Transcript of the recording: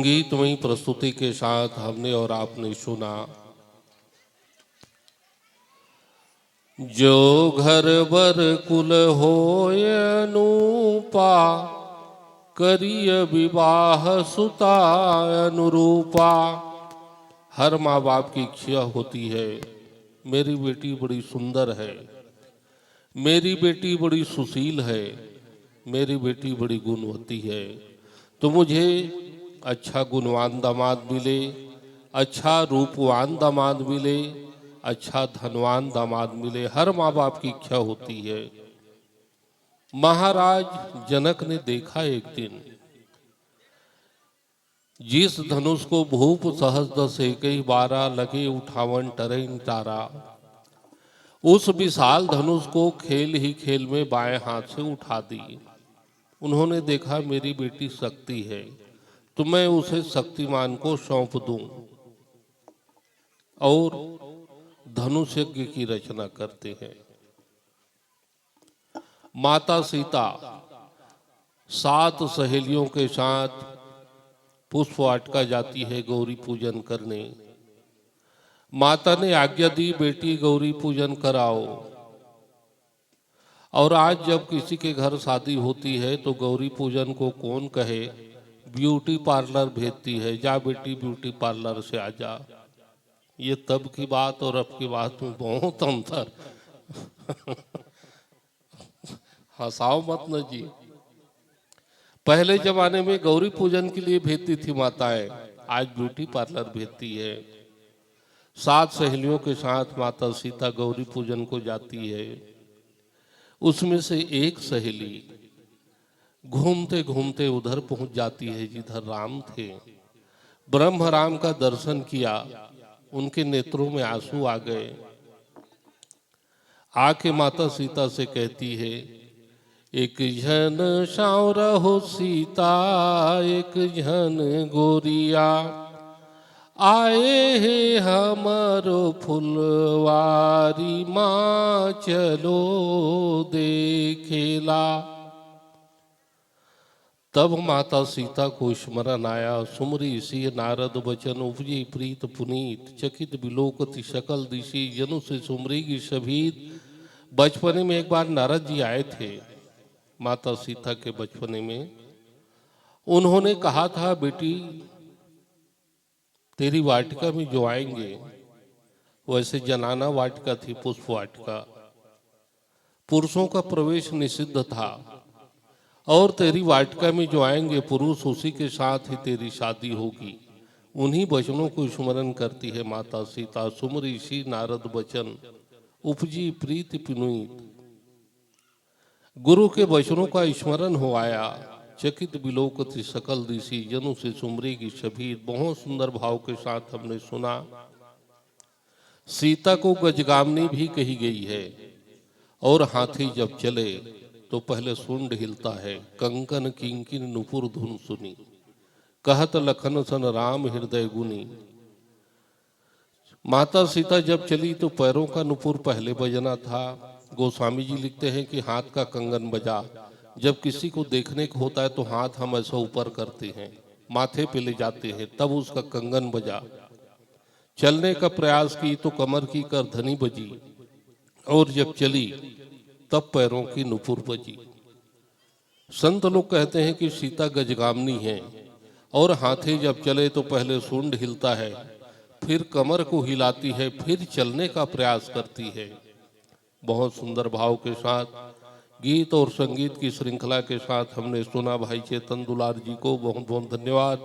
संगीतमयी प्रस्तुति के साथ हमने और आपने सुना। जो घर बर कुल होय अनूपा, करिय विवाह सुता अनुरूपा। हर माँ बाप की इच्छा होती है, मेरी बेटी बड़ी सुंदर है, मेरी बेटी बड़ी सुशील है, मेरी बेटी बड़ी गुणवती है, तो मुझे अच्छा गुणवान दामाद मिले, अच्छा रूपवान दामाद मिले, अच्छा धनवान दामाद मिले। हर माँ बाप की इच्छा होती है। महाराज जनक ने देखा एक दिन, जिस धनुष को भूप सहज दस एकहि बारा, लगे उठावन टरैन तारा। उस विशाल धनुष को खेल ही खेल में बाएं हाथ से उठा दी। उन्होंने देखा मेरी बेटी शक्ति है, तो मैं उसे शक्तिमान को सौंप दूं और धनुष यज्ञ की रचना करते हैं। माता सीता 7 सहेलियों के साथ पुष्प वाटिका जाती है गौरी पूजन करने। माता ने आज्ञा दी, बेटी गौरी पूजन कराओ। और आज जब किसी के घर शादी होती है तो गौरी पूजन को कौन कहे, ब्यूटी पार्लर भेजती है, जा बेटी ब्यूटी पार्लर से आ जा। ये तब की बात और अब की बात में बहुत अंतर। हंसाओ मत न जी। पहले जमाने में गौरी पूजन के लिए भेजती थी माताएं, आज ब्यूटी पार्लर भेजती है। 7 सहेलियों के साथ माता सीता गौरी पूजन को जाती है। उसमें से एक सहेली घूमते घूमते उधर पहुंच जाती है जिधर राम थे। ब्रह्म राम का दर्शन किया, उनके नेत्रों में आंसू आ गए। आके माता सीता से कहती है, एक झन सावर हो सीता, एक झन गोरिया, आए हे हमारो फुलवारी माँ, चलो देखेला। तब माता सीता को स्मरण आया, सुमरी सिय नारद बचन, उपजी प्रीत पुनीत, चकित बिलोकति सकल दिशि, जनु से सुमरी की शबीत। बचपने में एक बार नारद जी आए थे माता सीता के बचपने में। उन्होंने कहा था, बेटी तेरी वाटिका में जो आएंगे, वैसे जनाना वाटिका थी, पुष्प वाटिका, पुरुषों का प्रवेश निषिद्ध था। और तेरी वाटिका में जो आएंगे पुरुष, उसी के साथ ही तेरी शादी होगी। उन्हीं वचनों को स्मरण करती है माता सीता। सुमरी सी नारद बचन, उपजी प्रीति पुनीत। गुरु के वचनों का स्मरण हो आया, चकित बिलोकति सकल दिशि, जनु से सुमरी की शबीर। बहुत सुंदर भाव के साथ हमने सुना। सीता को गजगामिनी भी कही गई है। और हाथी जब चले तो पहले सूंड हिलता है, कंकन किंकिन नुपुर धुन सुनी, कहत लखन सन राम हृदय गुनी। माता सीता जब चली तो पैरों का नुपुर पहले बजना था। गोस्वामी जी लिखते हैं कि हाथ का कंगन बजा। जब किसी को देखने को होता है तो हाथ हम ऐसा ऊपर करते हैं, माथे पे ले जाते हैं, तब उसका कंगन बजा। चलने का प्रयास की तो कमर की करधनी बजी, और जब चली तब पैरों की नुपुर बजी। संत लोग कहते हैं कि सीता गजगामिनी है, और हाथी जब चले तो पहले सूंड हिलता है, फिर कमर को हिलाती है, फिर चलने का प्रयास करती है। बहुत सुंदर भाव के साथ गीत और संगीत की श्रृंखला के साथ हमने सुना। भाई चेतन दुलार जी को बहुत बहुत धन्यवाद।